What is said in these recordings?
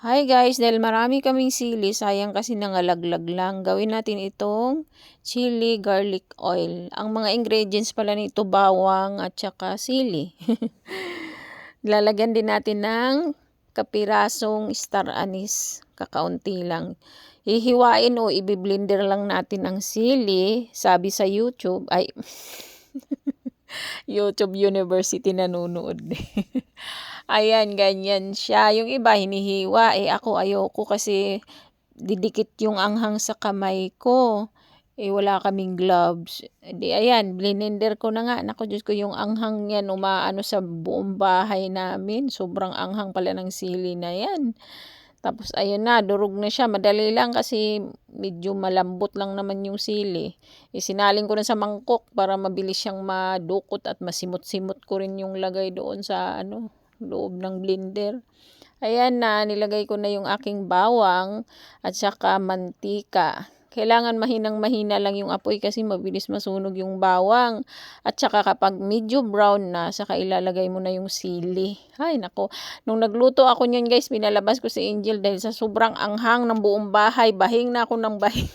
Hi guys, dahil marami kaming sili, sayang kasi nangalaglag lang. Gawin natin itong chili garlic oil. Ang mga ingredients pala nito, bawang at saka sili. Lalagyan din natin ng kapirasong star anise, kakaunti lang. Hihiwain o i-blender lang natin ang sili, sabi sa YouTube, ay YouTube University nanonood. Ayan, ganyan siya. Yung iba hinihiwa, ako ayoko kasi didikit yung anghang sa kamay ko. Wala kaming gloves. Di ayan, blender ko na nga. Naku, Diyos ko, yung anghang yan umaano sa buong bahay namin. Sobrang anghang pala ng sili na yan. Tapos ayun na, durog na siya. Madali lang kasi medyo malambot lang naman yung sili. Isinaling ko na sa mangkok para mabilis siyang madukot at masimot-simot ko rin yung lagay doon sa loob ng blender. Ayan na, nilagay ko na yung aking bawang at saka mantika. Kailangan mahinang-mahina lang yung apoy kasi mabilis masunog yung bawang. At saka kapag medyo brown na, saka ilalagay mo na yung sili. Ay nako, nung nagluto ako niyan guys, pinalabas ko si Angel dahil sa sobrang anghang ng buong bahay. Bahing na ako ng bahing.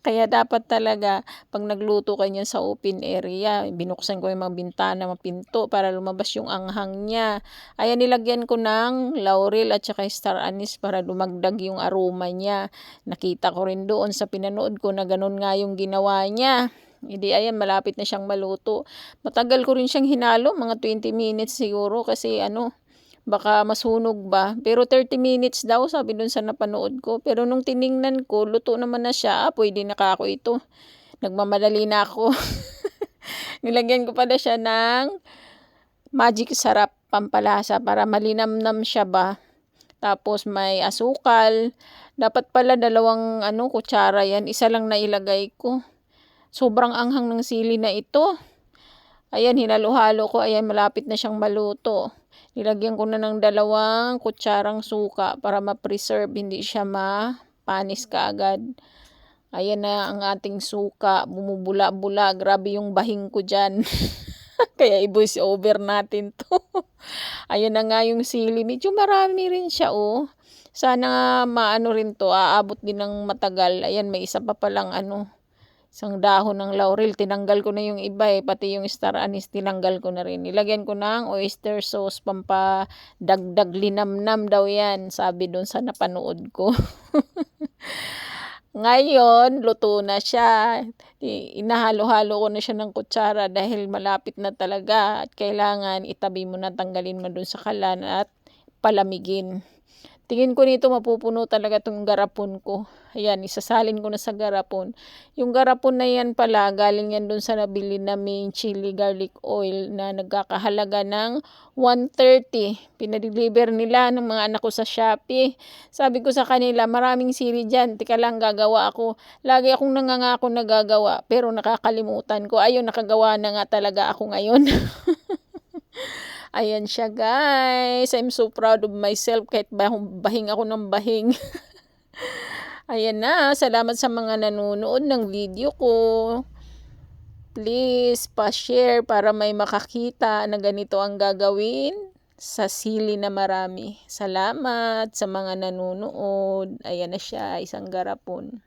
Kaya dapat talaga, pag nagluto ka niyan sa open area, binuksan ko yung mga bintana, mga pinto para lumabas yung anghang niya. Ayan, nilagyan ko ng laurel at saka star anise para dumagdag yung aroma niya. Nakita ko rin doon sa pinanood ko na ganun nga yung ginawa niya. Hindi, ayan, malapit na siyang maluto. Matagal ko rin siyang hinalo, mga 20 minutes siguro kasi baka masunog ba. Pero 30 minutes daw, sabi dun sa napanood ko. Pero nung tiningnan ko, luto naman na siya. Pwede na ako ito. Nagmamadali na ako. Nilagyan ko pala siya ng magic sarap pampalasa para malinamnam siya ba. Tapos may asukal. Dapat pala 2 kutsara yan. Isa lang na ilagay ko. Sobrang anghang ng sili na ito. Ayan, hinalo-halo ko. Ayan, malapit na siyang maluto. Nilagyan ko na ng 2 kutsarang suka para ma-preserve, hindi siya mapanis kaagad. Ayan na ang ating suka. Bumubula-bula. Grabe yung bahing ko dyan. Kaya i-voice over natin to. Ayan na nga yung sili. Medyo marami rin siya Sana maano rin to. Aabot din ng matagal. Ayan, may isa pa palang isang dahon ng laurel. Tinanggal ko na yung iba pati yung star anise tinanggal ko na rin. Nilagyan ko ng oyster sauce, pampadagdag linamnam daw yan, sabi doon sa napanood ko. Ngayon, luto na siya. Inahalo-halo ko na siya ng kutsara dahil malapit na talaga at kailangan itabi mo na, tanggalin mo doon sa kalan at palamigin. Tingin ko nito mapupuno talaga itong garapon ko. Ayan, isasalin ko na sa garapon. Yung garapon na yan pala, galing yan dun sa nabili naming chili garlic oil na nagkakahalaga ng 130. Pinadeliver nila ng mga anak ko sa Shopee. Sabi ko sa kanila, maraming sili dyan. Tika lang, gagawa ako. Lagi akong nangangako na gagawa, pero nakakalimutan ko. Ayun, nakagawa na nga talaga ako ngayon. Ayan siya guys. I'm so proud of myself kahit bahing ako ng bahing. Ayan na. Salamat sa mga nanonood ng video ko. Please, pa-share para may makakita na ganito ang gagawin sa sili na marami. Salamat sa mga nanonood. Ayan na siya, isang garapon.